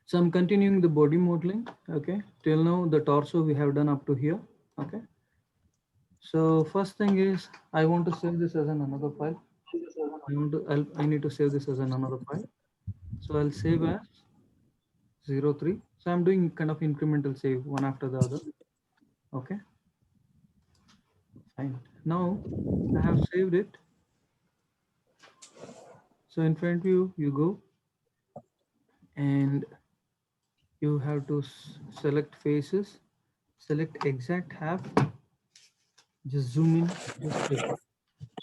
So I'm continuing the body modeling. Okay, till now the torso we have done up to here. Okay, so first thing is I want to save this as an another file. I need to save this as an another file. So I'll save as 03. So I'm doing kind of incremental save one after the other. Okay, fine. Now I have saved it. So in front view, you go and you have to select faces, select exact half, just zoom in, just click.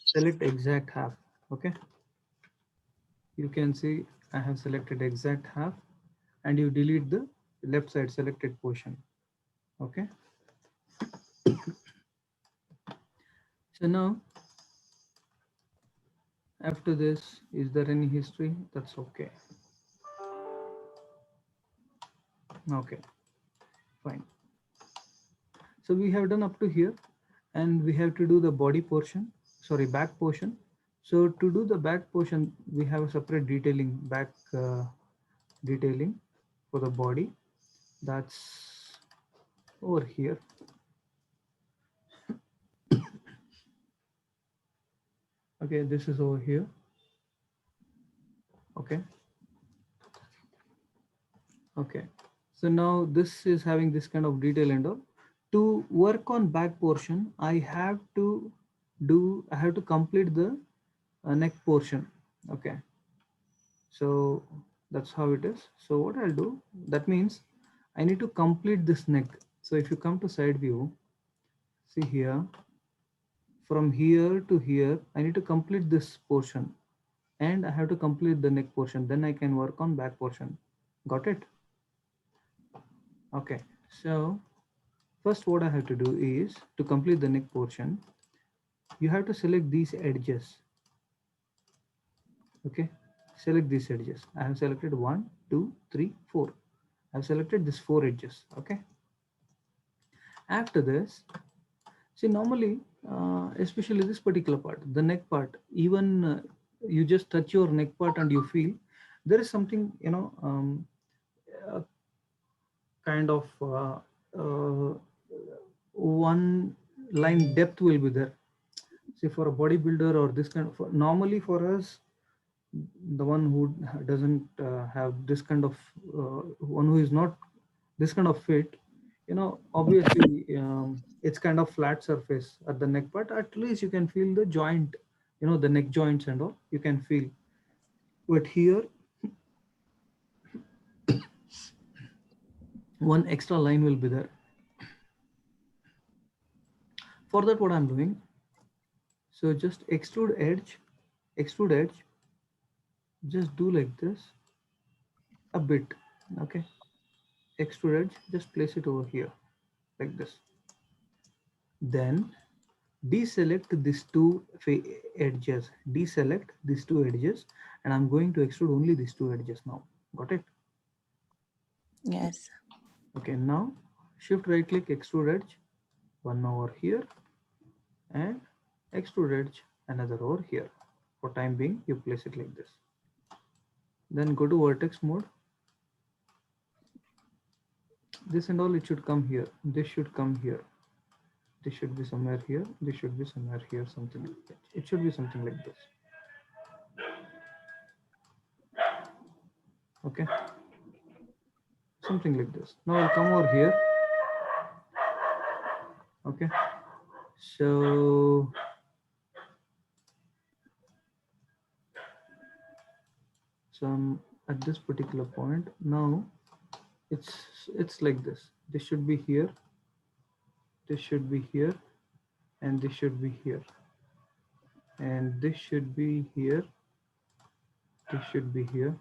Select exact half. Okay, you can see I have selected exact half and you delete the left side selected portion. Okay, so now after this, is there any history? That's okay. Okay, fine. So we have done up to here and we have to do the body portion, sorry, back portion. So to do the back portion, we have a separate detailing, back detailing for the body. That's over here. Okay, this is over here. Okay. Okay. So now this is having this kind of detail and all. To work on back portion, I have to complete the neck portion. Okay. So that's how it is. So what I'll do, that means I need to complete this neck. So if you come to side view, see here, from here to here, I need to complete this portion and I have to complete the neck portion. Then I can work on back portion. Got it? Okay. So first what I have to do is to complete the neck portion, you have to select these edges. Okay. Select these edges. I have selected 1, 2, 3, 4. I have selected these 4 edges. Okay. After this, see normally, especially this particular part, the neck part, even you just touch your neck part and you feel there is something, uh, kind of one line depth will be there. See for a bodybuilder or this kind of, normally for us, the one who doesn't have this kind of, one who is not this kind of fit, obviously it's kind of flat surface at the neck, but at least you can feel the joint, the neck joints and all you can feel. But here one extra line will be there. For that what I'm doing, so just extrude edge, just do like this a bit. Okay, extrude edge, just place it over here like this. Then deselect these two edges, deselect these two edges, and I'm going to extrude only these two edges now. Got it? Yes. Okay, now shift right click, extrude edge, one over here, and extrude edge, another over here. For time being, you place it like this. Then go to vertex mode. This and all, it should come here. This should come here. This should be somewhere here. This should be somewhere here, something like that. It should be something like this. Okay, something like this. Now I'll come over here. Okay, so I'm at this particular point. Now it's like this. This should be here, this should be here, and this should be here, and this should be here, this should be here,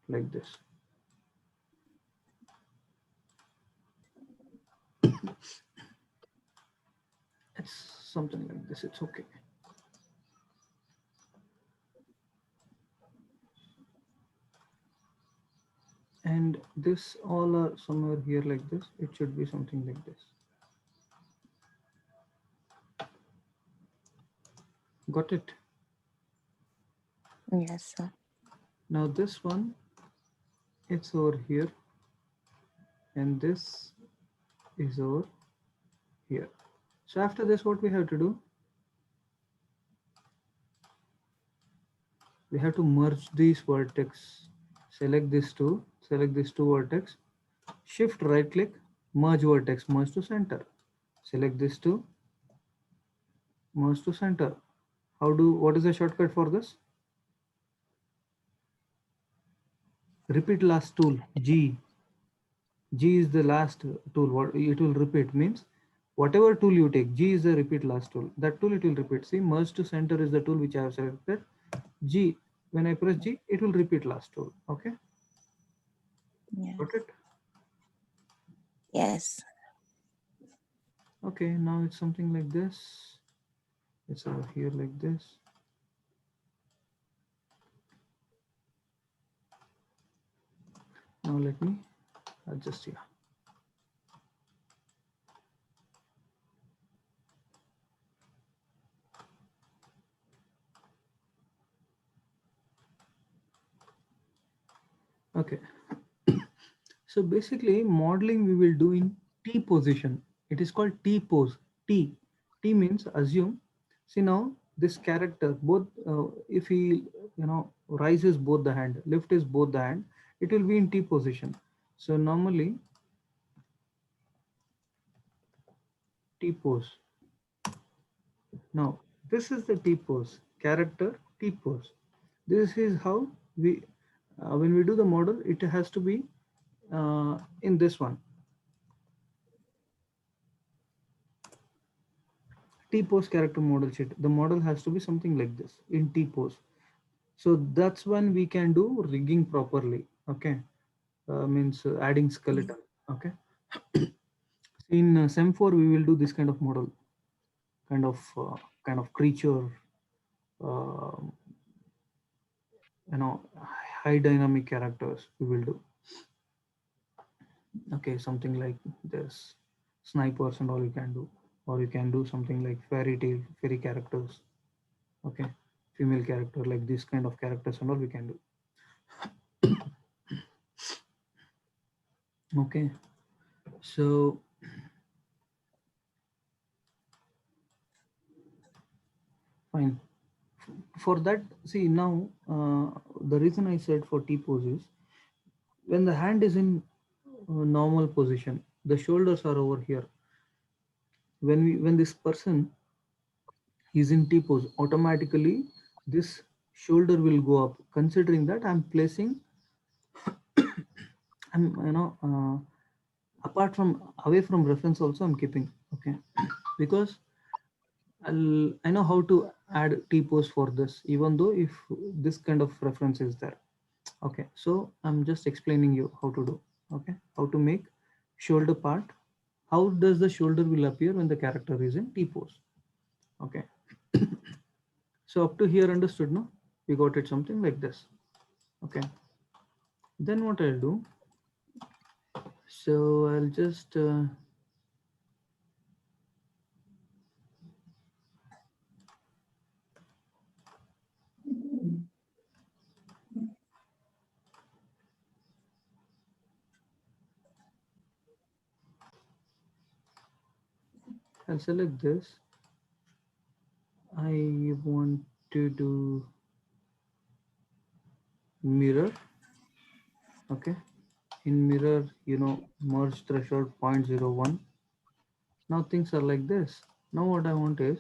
like this. It's something like this. It's okay. And this all are somewhere here like this. It should be something like this. Got it? Yes, sir. Now this one, It's over here, and this is over here. So after this, what we have to do? We have to merge these vertex. Select these two, select these two vertex, shift right click, merge vertex, merge to center. Select these two, merge to center. What is the shortcut for this? Repeat last tool, G. G is the last tool. What it will repeat means whatever tool you take, G is the repeat last tool. That tool it will repeat. See, merge to center is the tool which I have selected. G, when I press G, it will repeat last tool. Okay, Yes. got it? Yes. Okay, now it's something like this. It's over here like this. Now let me adjust here. Okay. So basically modeling we will do in T position. It is called T pose. T. T means assume. See now this character both if he raises both the hand, lift is both the hand, it will be in T position. So normally T pose. Now this is the T pose character T pose. This is how we when we do the model it has to be in this one T pose character model sheet. The model has to be something like this in T pose. So that's when we can do rigging properly. Okay, means adding skeleton. Okay, in SEM4 we will do this kind of model, kind of creature, uh, high dynamic characters we will do. Okay, something like this, snipers and all you can do, or you can do something like fairy characters. Okay, female character like this kind of characters and all we can do. Okay, so fine. For that, see now the reason I said for T pose is when the hand is in normal position, the shoulders are over here. When this person is in T pose, automatically this shoulder will go up. Considering that I'm placing, I'm apart from away from reference also I'm keeping. Okay, because I know how to add T pose for this, even though if this kind of reference is there. Okay, so I'm just explaining you how to do. Okay, how to make shoulder part. How does the shoulder will appear when the character is in T pose? Okay, so up to here understood, no? We got it something like this. Okay, then what I'll do? So I'll just I'll select this. I want to do mirror. Okay, in mirror, merge threshold 0.01. Now things are like this. Now what I want is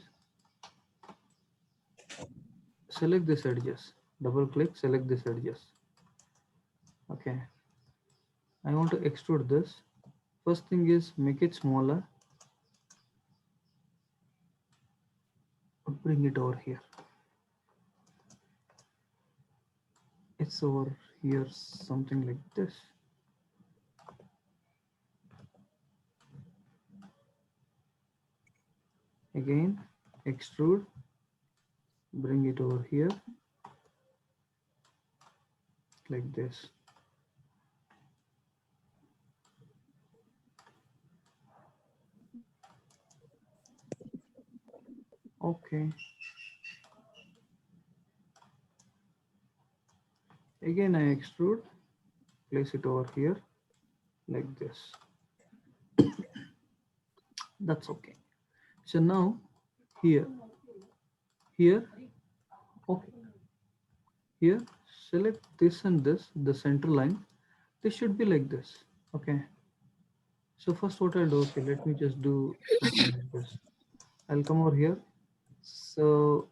select this edges, double click, select this edges. Okay, I want to extrude this. First thing is make it smaller, bring it over here. It's over here, something like this. Again, extrude, bring it over here, like this. Okay. Again, I extrude, place it over here like this. That's okay. So now here, here, okay, here, select this and this, the center line. This should be like this. Okay. So first what I'll do, okay, let me just do something like this. I'll come over here. So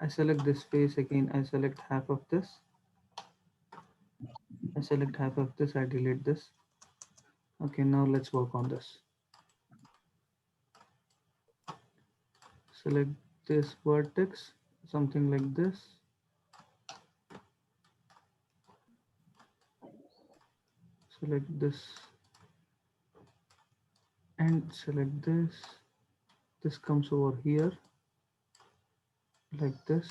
I select this face again. I select half of this. I select half of this. I delete this. Okay, now let's work on this. Select this vertex, something like this. Select this and select this. This comes over here like this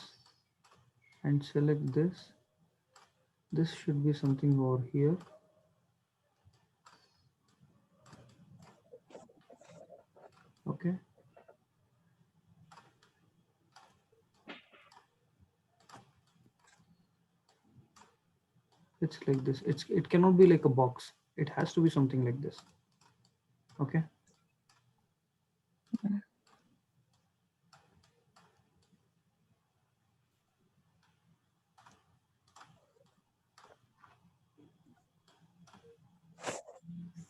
and select this. This should be something over here. Okay. It's like this. It cannot be like a box. It has to be something like this. Okay. Mm.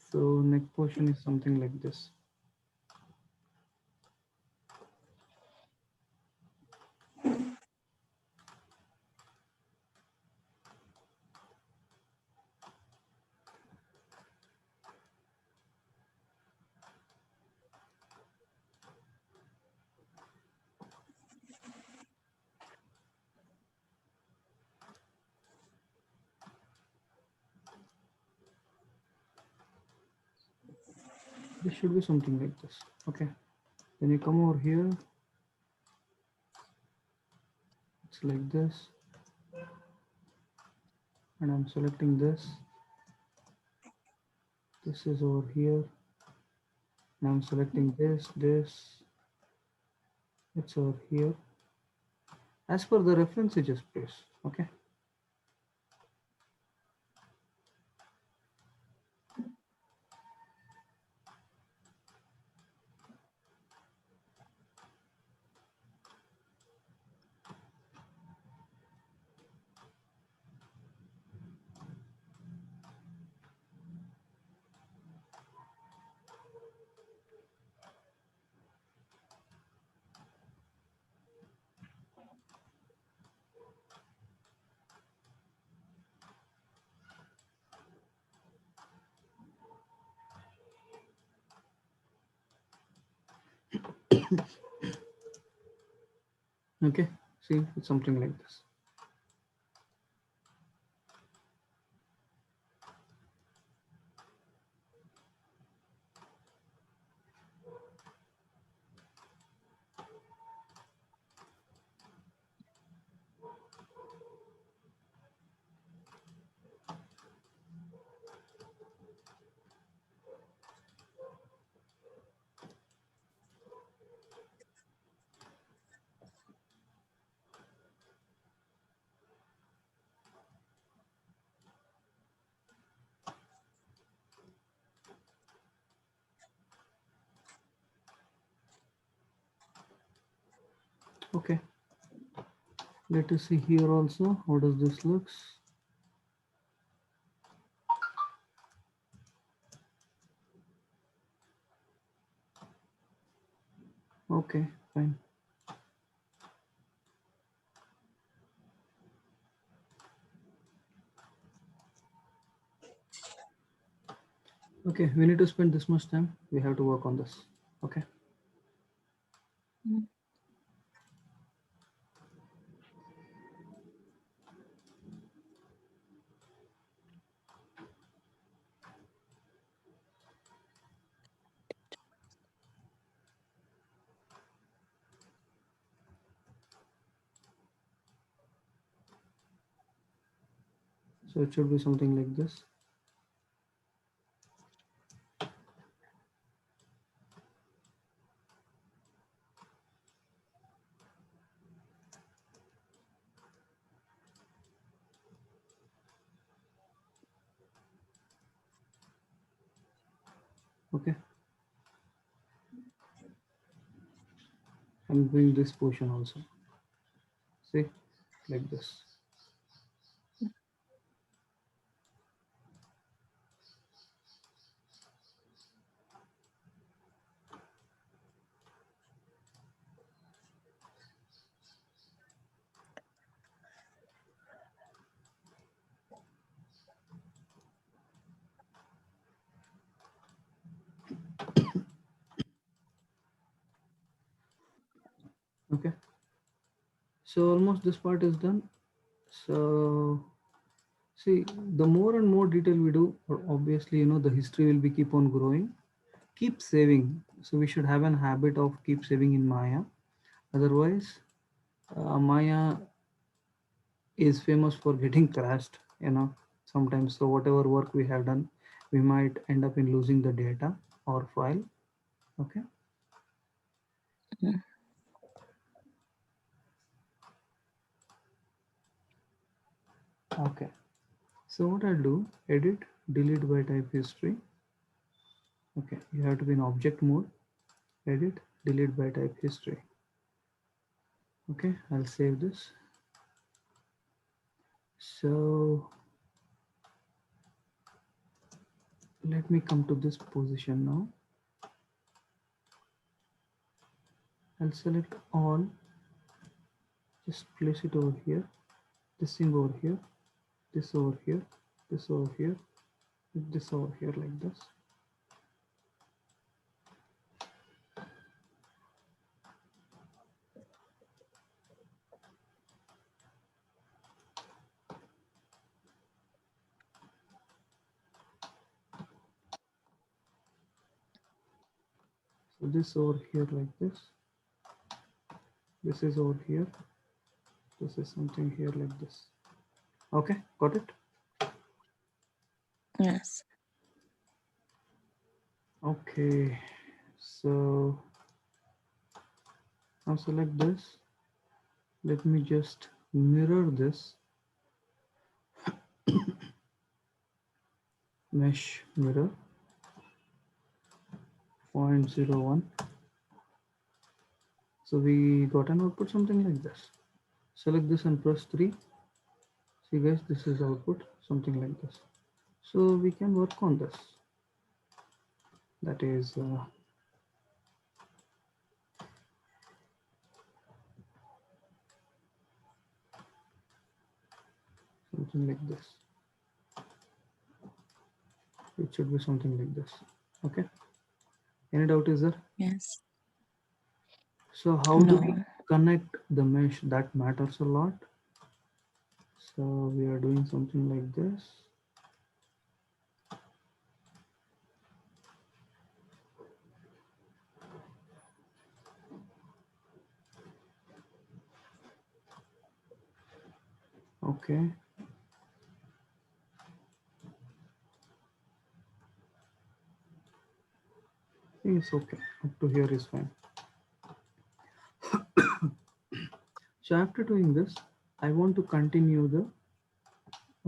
So neck portion is something like this. This should be something like this. Okay. Then you come over here. It's like this. And I'm selecting this. This is over here. And I'm selecting this. It's over here. As per the reference, you just place. Okay. Okay. See, it's something like this. Okay. Let us see here also. How does this looks? Okay, fine. Okay, we need to spend this much time. We have to work on this. Okay. Mm. So it should be something like this. Okay, I'm doing this portion also. See, like this. Okay, so almost this part is done. So see, the more and more detail we do, obviously, the history will be keep on growing. Keep saving. So we should have an habit of keep saving in Maya. Otherwise, Maya is famous for getting crashed, sometimes. So whatever work we have done, we might end up in losing the data or file. Okay. Mm. Okay. So what I'll do, edit, delete by type history. Okay, you have to be in object mode. Edit, delete by type history. Okay, I'll save this. So let me come to this position now. I'll select all, just place it over here, this thing over here, this over here, this over here, this over here, like this. So this over here, like this is over here, this is something here like this. Okay, got it. Yes. Okay, so now select this. Let me just mirror this, mesh mirror 0.01. So we got an output something like this. Select this and press 3. See guys, this is output something like this. So we can work on this. That is something like this. It should be something like this. Okay. Any doubt is there? Yes. So how do we No. connect the mesh? That matters a lot. So we are doing something like this. Okay. It's okay. Up to here is fine. So after doing this, I want to continue the,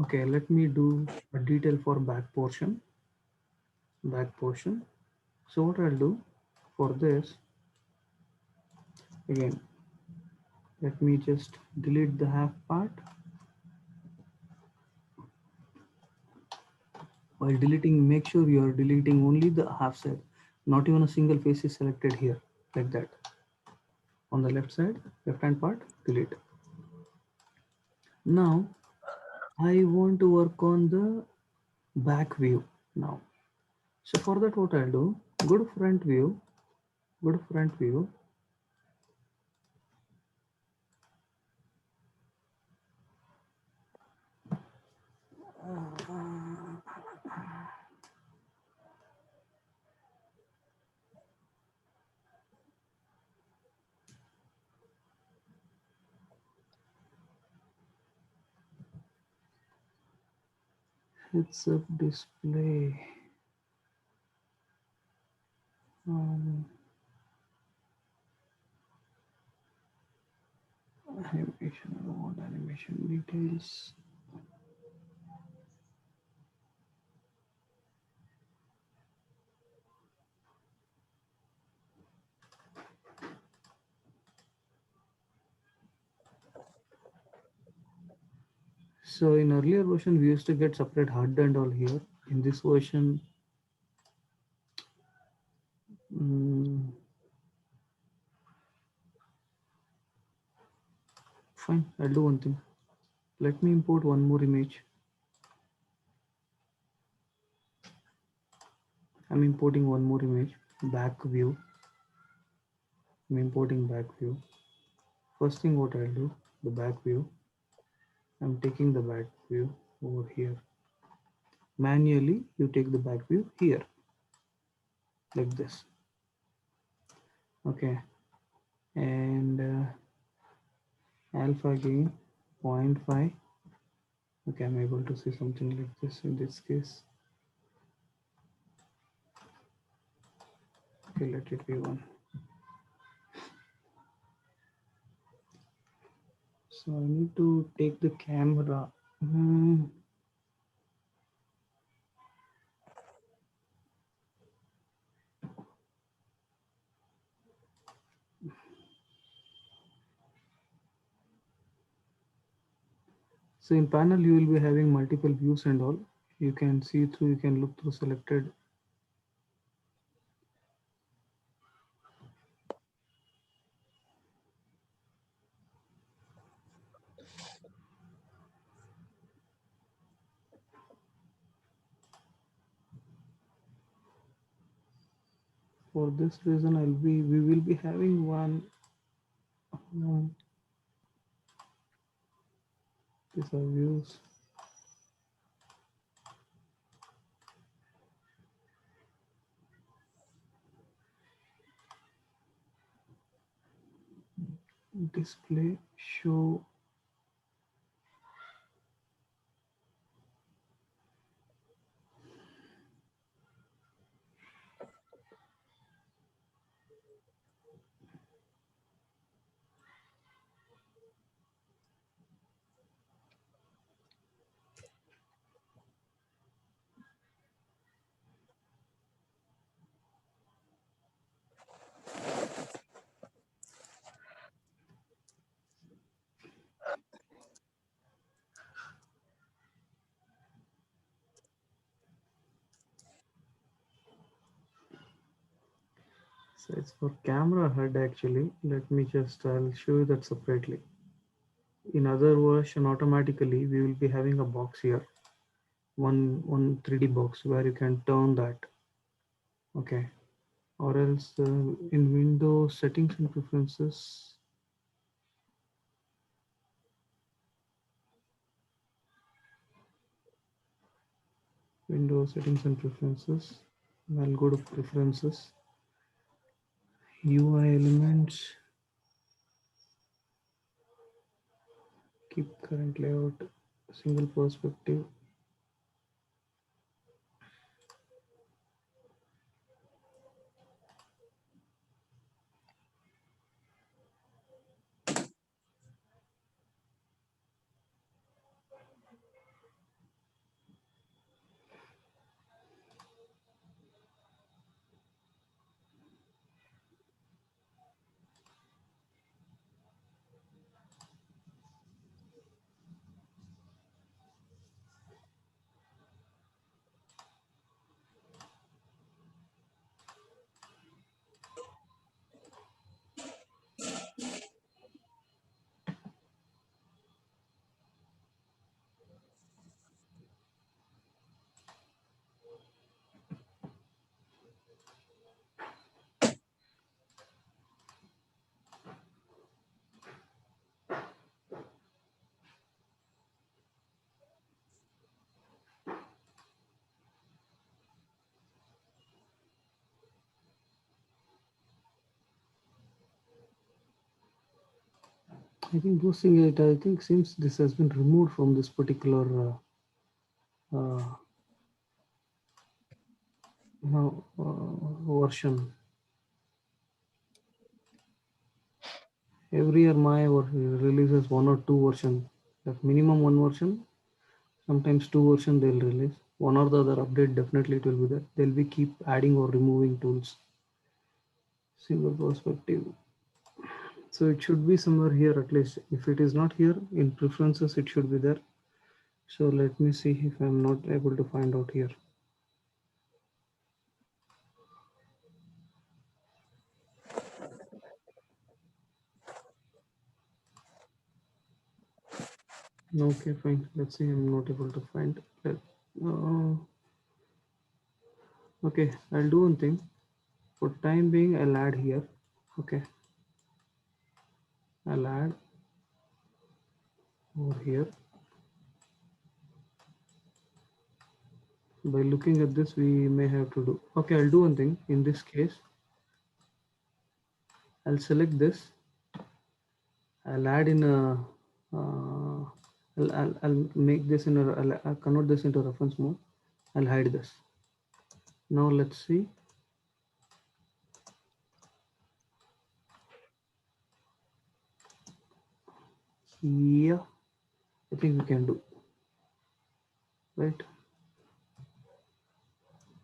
okay, let me do a detail for back portion. Back portion. So what I'll do for this, again, let me just delete the half part. While deleting, make sure you are deleting only the half side, not even a single face is selected here, like that. On the left side, left hand part, delete. Now I want to work on the back view now. So for that, what I'll do, go to front view, go to front view. Heads up display. Um, Animation, I want animation details. So in earlier version, we used to get separate HUD and all here. In this version, mm, fine, I'll do one thing. Let me import one more image. I'm importing one more image, back view. I'm importing back view. First thing what I'll do, the back view. I'm taking the back view over here. Manually, you take the back view here, like this. Okay, and alpha gain 0.5. Okay, I'm able to see something like this in this case. Okay, let it be 1. So I need to take the camera. So in panel, you will be having multiple views and all. You can see through, you can look through selected. For this reason, we will be having one. These are views. Display, show. So it's for camera HUD actually. Let me just, I'll show you that separately. In other version, automatically we will be having a box here, one 3D box where you can turn that. Okay, or else in Windows settings and preferences, Windows settings and preferences. I'll go to preferences, UI elements, keep current layout, single perspective. I think those things, I think since this has been removed from this particular version, every year Maya releases 1 or 2 version, like minimum 1 version, sometimes 2 version they'll release. One or the other update, definitely it will be there. They'll be keep adding or removing tools. Single perspective. So it should be somewhere here at least. If it is not here in preferences, it should be there. So let me see if I'm not able to find out here. Okay, fine. Let's see. I'm not able to find. Uh, okay, I'll do one thing. For time being, I'll add here. Okay, I'll add over here. By looking at this, we may have to do. Okay, I'll do one thing. In this case, I'll select this. I'll add in a. I'll make this in a. I'll convert this into reference mode. I'll hide this. Now let's see. Yeah, I think we can do. Right.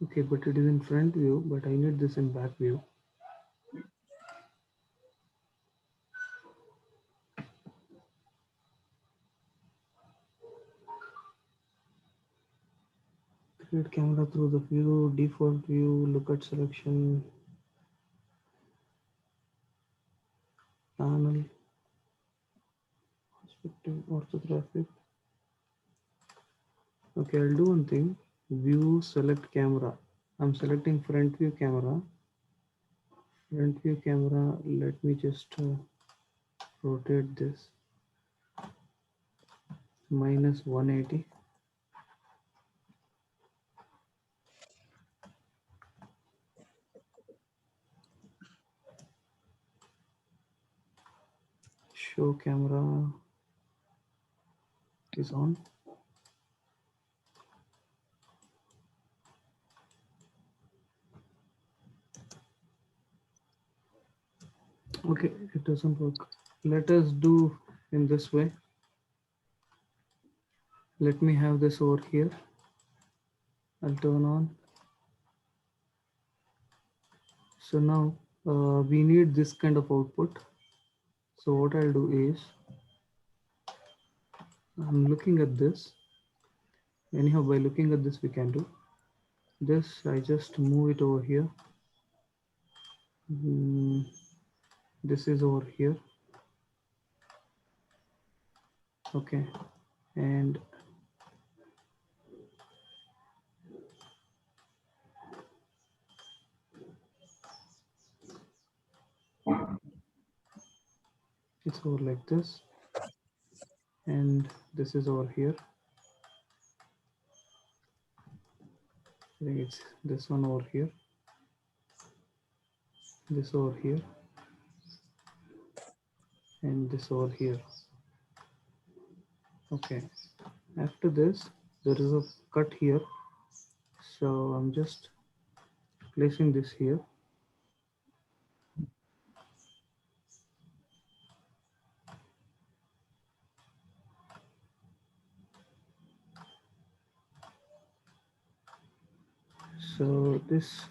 Okay, but it is in front view, but I need this in back view. Create camera through the view, default view, look at selection, panel, perspective, orthographic. Okay, I'll do one thing. View, select camera. I'm selecting front view camera. Front view camera, let me just rotate this minus 180. Show camera is on. Okay, it doesn't work. Let us do in this way. Let me have this over here. I'll turn on. So now we need this kind of output. So what I'll do is I'm looking at this. Anyhow, by looking at this, we can do this. I just move it over here. This is over here. Okay. And it's over like this. And this is over here. I think it's this one over here. This over here. And this over here. Okay. After this, there is a cut here. So I'm just placing this here. So this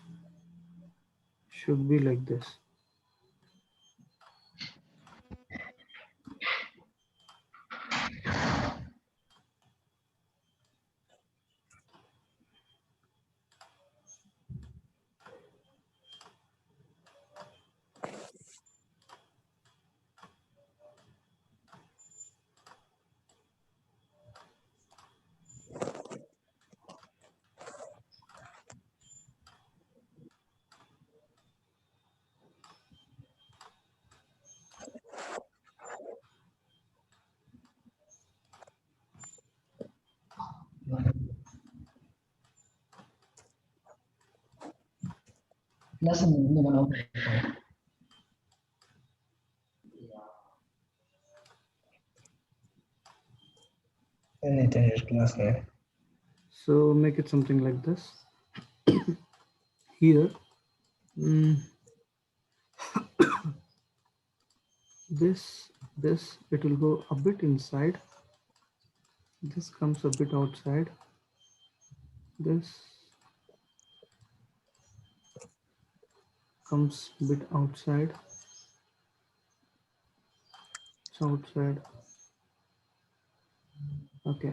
should be like this. Lesson number one. Class name. So make it something like this. Here, this, it will go a bit inside. This comes a bit outside. This comes a bit outside. It's outside. Okay.